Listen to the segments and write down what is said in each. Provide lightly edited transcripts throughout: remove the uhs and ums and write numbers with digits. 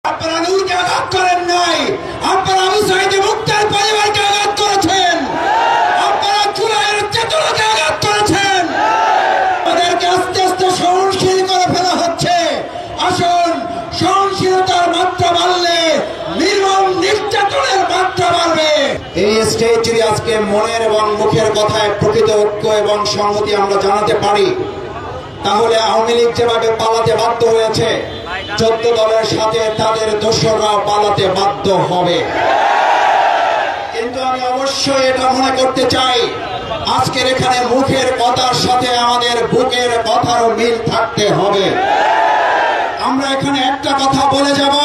আপনারা নূরকে আঘাত করেন নাই, আপনারা আবু সাঈদ মুক্তার পরিবারকে আঘাত করেছেন, আপনারা জুলাইয়ের চেতনাকে আঘাত করেছেন। আমাদেরকে আস্তে আস্তে সহনশীল করে ফেলা হচ্ছে। আসুন, সহনশীলতার মাত্রা বাড়লে নির্মম নির্যাতনের মাত্রা বাড়বে। এই স্টেজ যদি আজকে মনের এবং মুখের কথায় প্রকৃত ঐক্য এবং সংহতি আমরা জানাতে পারি, তাহলে আওয়ামী লীগ যেভাবে পালাতে বাধ্য হয়েছে, 14 দলের সাথে তাদের দোসররাও পালাতে বাধ্য হবে। কিন্তু আমি অবশ্যই এটা মনে করতে চাই, আজকের এখানে মুখের কথার সাথে আমাদের বুকের কথারও মিল থাকতে হবে। আমরা এখানে একটা কথা বলে যাব,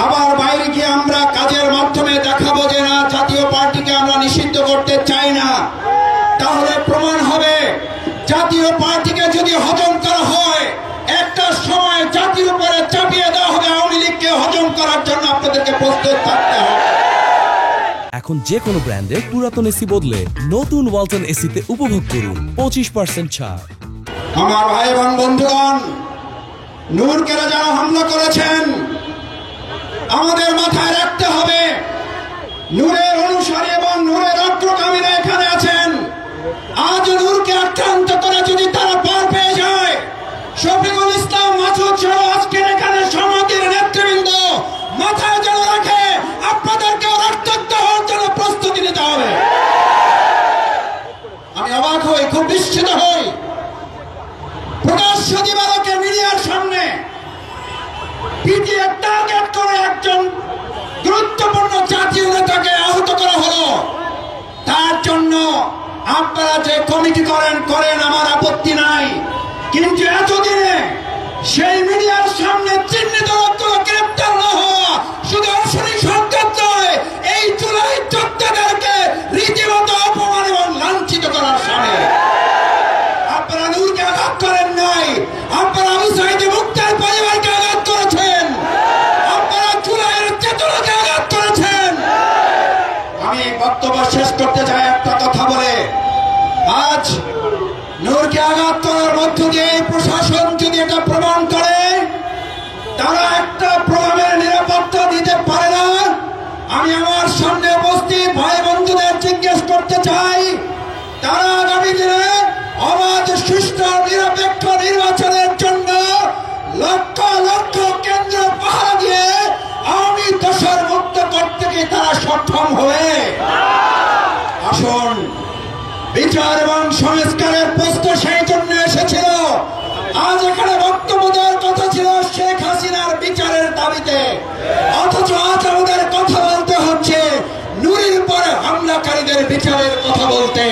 আবার বাইরে গিয়ে আমরা কাজের মাধ্যমে দেখাবো যে না, জাতীয় পার্টিকে আমরা নিষিদ্ধ করতে চাই না। তাহলে প্রমাণ হবে জাতীয় পার্টিকে যদি হজম করা হয়, একটা সময় জাতির উপরে চাপিয়ে দেওয়া হবে। আওয়ামী লীগকে হজম করার জন্য আপনাদেরকে প্রস্তুত থাকতে হবে। এখন যে কোনো ব্র্যান্ডের পুরাতন এসি বদলে নতুন ওয়ালটন এসিতে উপভোগ করুন 25% ছাড়। আমার ভাই এবং বন্ধুগণ, নূরকে যারা হামলা করেছেন, আমাদের মাথায় রাখতে হবে, নূরের অনুসারী এবং নূরের অগ্রগামীরা এখানে আছেন। আজ নূরকে আক্রান্ত করে যদি তারা পার পেয়ে যায়, শফিকুল ইসলাম মাসুদ সহ আজকের এখানে সমাজের নেতৃবৃন্দ মাথায় যেন রাখে, আপনাদেরকেও রক্তাক্ত হওয়ার জন্য প্রস্তুতি নিতে হবে। আমি অবাক হই, খুব বিস্মিত হই, প্রকাশ্য দিবালোকে মিডিয়ার সামনে পিটিয়ে টার্গেট করে একজন গুরুত্বপূর্ণ জাতীয় নেতাকে আহত করা হলো। তার জন্য আপনারা যে কমিটি করেন আমার আপত্তি নাই, কিন্তু এতদিনে সেই মিডিয়ার সামনে চিহ্নিত লোকগুলো গ্রেপ্তার না হওয়া শুধু অশনি সংকেত নয়, এই জুলাই যোদ্ধাদেরকে রীতিমতো অপমান এবং লাঞ্ছিত করার সামনে। আপনারা নূরকে আঘাত করেন নাই, আপনারা আবু সাঈদ মুক্তার পরিবারকে আঘাত করেছেন, আপনারা জুলাইয়ের চেতনাকে আঘাত করেছেন। আমি বক্তব্য শেষ করতে চাই একটা কথা বলে, আজ নূরকে আঘাত করার মধ্য দিয়ে প্রশাসন যদি এটা প্রমাণ করে তারা একটা প্রোগ্রামের নিরাপত্তা দিতে পারে না, আমি আমার সামনে উপস্থিত ভাই বন্ধুদের জিজ্ঞেস করতে চাই, তারা আগামী দিনে অবাধ সুষ্ঠু নিরপেক্ষ নির্বাচনের জন্য লক্ষ লক্ষ কেন্দ্র পাহারা দিয়ে আওয়ামী দোসর মুক্ত করতে কি তারা সক্ষম হবে? আসুন, বিচার এবং সংস্কারের প্রশ্ন সেই জন্য এসেছিল। আজ এখানে বক্তব্য দেওয়ার কথা ছিল শেখ হাসিনার বিচারের দাবিতে, অথচ আজ আমাদের কথা বলতে হচ্ছে নূরের উপরে হামলাকারীদের বিচারের কথা বলতে।